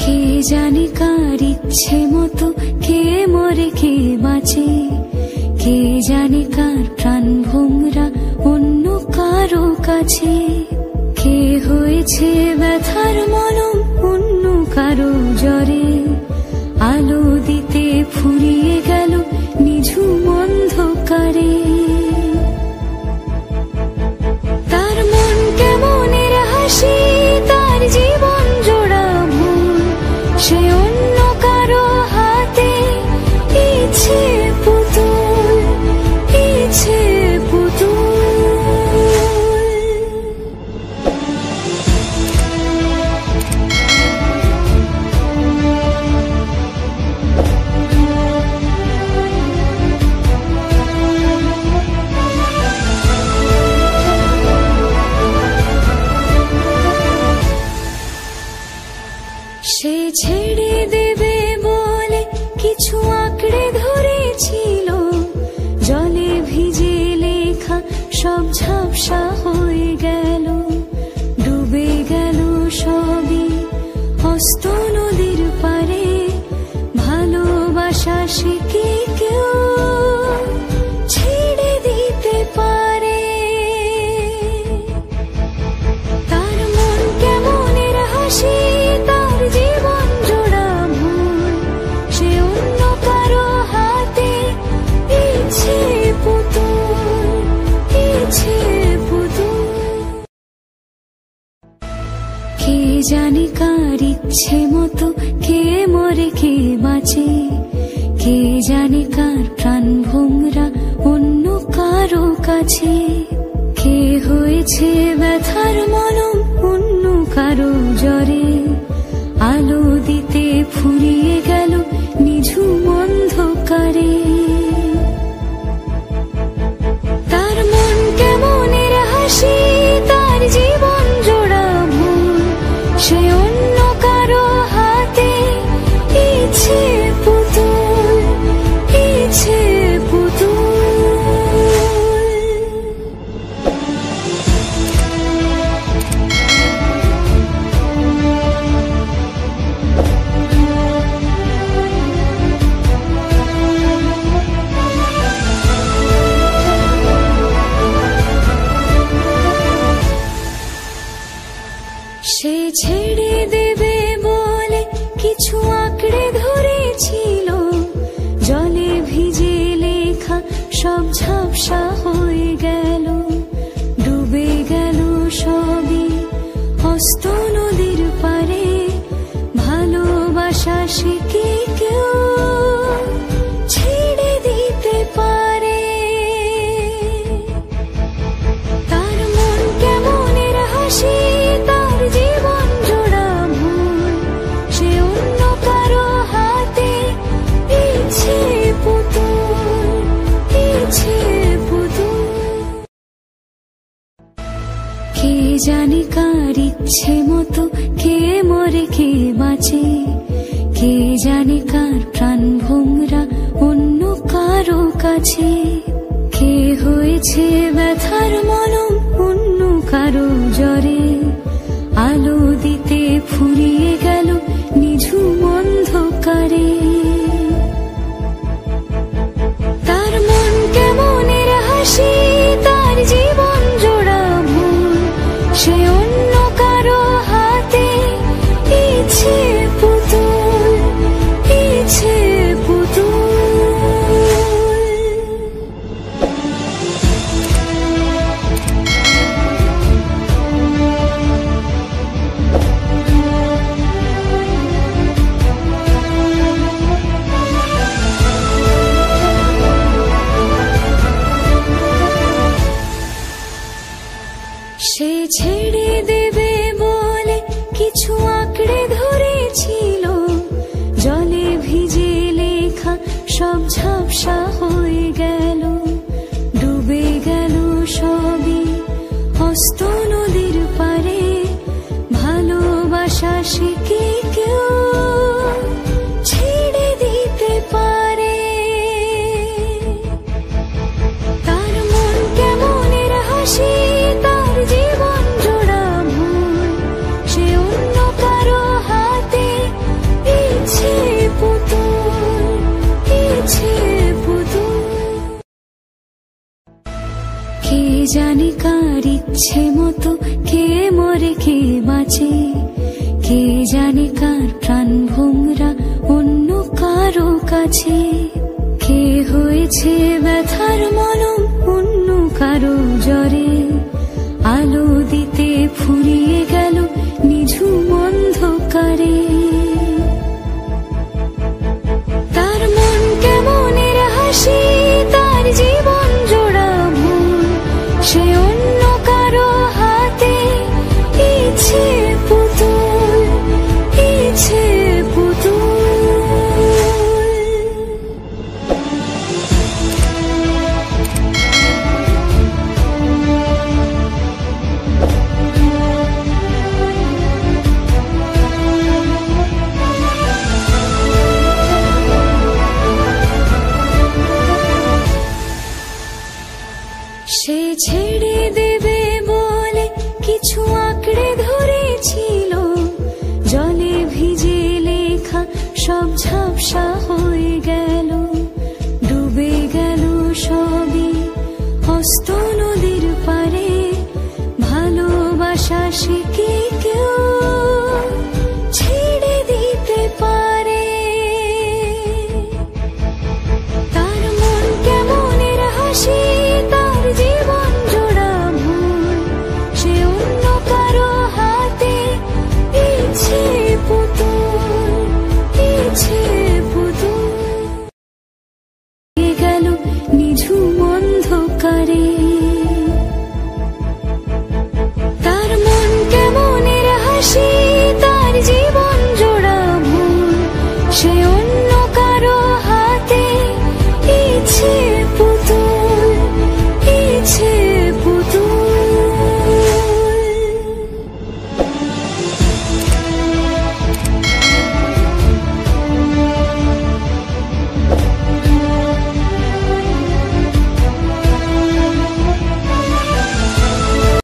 কে জানে কার ইচ্ছে মতো কে মরে কে বাঁচে, কে জানে কার প্রাণ ভোমরা অন্য কারো কাছে। কে হয়েছে ব্যথার মলম অন্য কারো জ্বরে, আলো দিতে ফুরিয়ে গেল নিঝুম অন্ধকারে। তার মন কেমনের হাসি, তার জীবন জোড়া ভুল, সে অন্য কারো হাতে ইচ্ছে পুতুল, ইচ্ছে পুতুল। সে ছেড়ে দেবে বলে কিছু আঁকড়ে ধরেছিল, জলে ভিজে লেখা সব ঝাপসা হয়ে গেল, ডুবে গেল সবই অস্ত নদীর পারে। ভালোবাসা সে কি কেউ ছেড়ে দিতে পারে? তার মন কেমনের হাসি, তার জীবন জোড়া ভুল, সে অন্য কারো হাতে ইচ্ছে পুতুল, ইচ্ছে পুতুল। কে জানে কার ইচ্ছে মতো কে মরে কে বাঁচে, কে জানে কার প্রাণ ভোমরা অন্য কারো কাছে। কে হয়েছে ব্যথার মলম অন্য কারো জ্বরে, আলো দিতে ফুরিয়ে গেল নিঝুম অন্ধকারে। তার মন কেমনের হাসি, তার জীবন জোড়া ভুল, সে অন্য কারো হাতে ইচ্ছে পুতুল, ইচ্ছে পুতুল। সে ছেড়ে দেবে বলে কিছু আঁকড়ে ধরেছিল, জলে ভিজে লেখা সব ঝাপসা হয়ে গেল, ডুবে গেল সবই অস্ত নদীর পারে। ভালোবাসা সে কি কেউ ছেড়ে দিতে পারে? তার মন কেমনের হাসি, তার জীবন জোড়া ভুল, সে অন্য কারো হাতে ইচ্ছে পুতুল, ইচ্ছে পুতুল। কে জানে কার ইচ্ছে মতো কে মরে কে বাঁচে, কে জানে কার প্রাণ ভোমরা অন্য কারো কাছে। কে হয়েছে ব্যথার মলম অন্য কারো জ্বরে, আলো দিতে ফুরিয়ে গেল নিঝুম অন্ধকারে। তার মন কেমনের হাসি, তার জীবন জোড়া ভুল, সে অন্য কারো হাতে ইচ্ছে পুতুল, ইচ্ছে পুতুল। সে ছেড়ে দেবে বলে কিছু আঁকড়ে ধরেছিল, জলে ভিজে লেখা সব ঝাপসা হয়ে গেল, ডুবে গেল সবই অস্ত নদীর পারে। ভালোবাসা সে কি কেউ ছেড়ে দিতে পারে? তার মন কেমনের হাসি, তার জীবন জোড়া ভুল, সে অন্য কারো হাতে কার ইচ্ছে মতো কে মরে কে বাঁচে, কে জানে কার প্রাণ ভোমরা অন্য কারো কাছে, কে হয়েছে ব্যথার মলম অন্য কারো জ্বরে, আলো দিতে ফুরিয়ে গেল নিঝুম